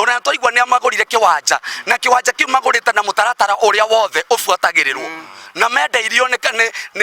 ona twaigua ni amagurire kiwanja na kiwanja kiu magurite na mutaratara uria wothe ufuatagirirwo na mendeirio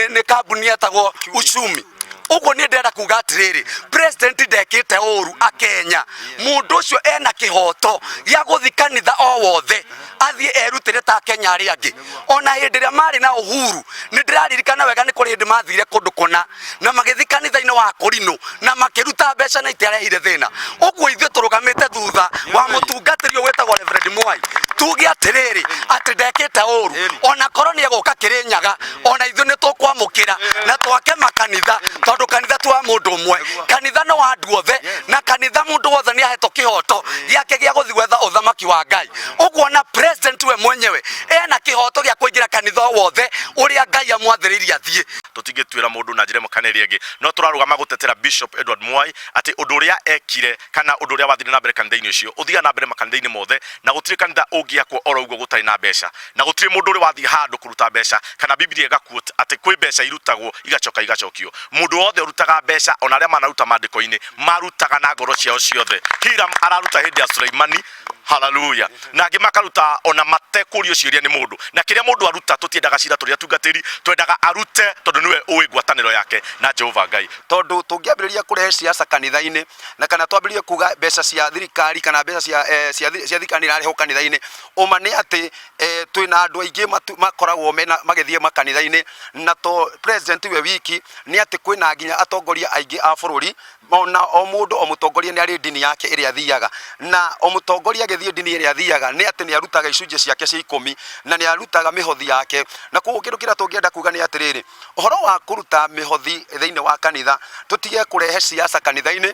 ni kambuni yetagwo uchumi. Uguo ni ndenda kuga atiriri president ndekite uru akenya mundu ucio ena kihoto gya guthi kanitha o wothe athie erutire ta Kenya ari angi. Ona hindi ria mari na uhuru ni ndiraririkana wega ni kuri hindi mathire kundu kuna na magithi kanitha-ini wa Kurino na makiruta mbeca na itiarehire thina. Uguo ithio turugamite thutha wa mutungatiri wetagwo Reverend Mwai tuge atiriri ati ndekite uru ona korwo ni eguka Kirinyaga ona ithio ni tukwamukira na twake makanitha tondu kanitha twa mundu umwe. Kanitha no andu othe na kanitha mundu wothe ni ahetwo kihoto giake gya guthi gwetha uthamaki wa Ngai. Uguo na president we mwenyewe ena kihoto gya kuingira kanitha wothe uria Ngai amwathiririe athie. Tutingitwira mundu na njire mukaneri angi no turarugama gutetera Bishop Edward Mwai ati undu uria ekire kana undu uria wathire na mbere kanitha-ini ucio uthiga na mbere makanitha-ini mothe na gutire kanitha ungiakwo oro uguo gutari na mbeca na gutire mundu uri wathie handu kuruta mbeca kana Biblia igaquote ati kwi mbeca irutagwo igacokio. Mundu wothe urutaga mbeca ona aria manaruta mandiko-ini marutaga na ngoro ciao ciothe. Hiram araruta hindi ya Sulaimani. Hallelujah. Na angi makaruta ona matekurio ciuria ni mundu na kiria mundu aruta tutiendaga cira turia tungatiri twendaga arute tondu niwe uwi ngwataniro yake na Jehova Ngai. Tondu tungiambiriria kurehe siasa kanitha-ini na kana twambiririe kuga mbeca cia thirikari kana mbeca cia thirikari irareho kanitha-ini uma ni ati twina andu aingi makoragwo mena magithie makanitha-ini na to president we wiki ni ati kwina nginya atongoria aingi a bururi ona o mundu o mutongoria ni ari dini yake iria thiaga na o mutongoria agithie dini iria thiaga ni ati ni arutaga icunje ciake cia 10 na ni arutaga mihothi yake na koguo kindu kira tungienda kuga ni atiriri uhoro wa kuruta mihothi thiini wa kanitha tutige kurehe siasa kanitha-ini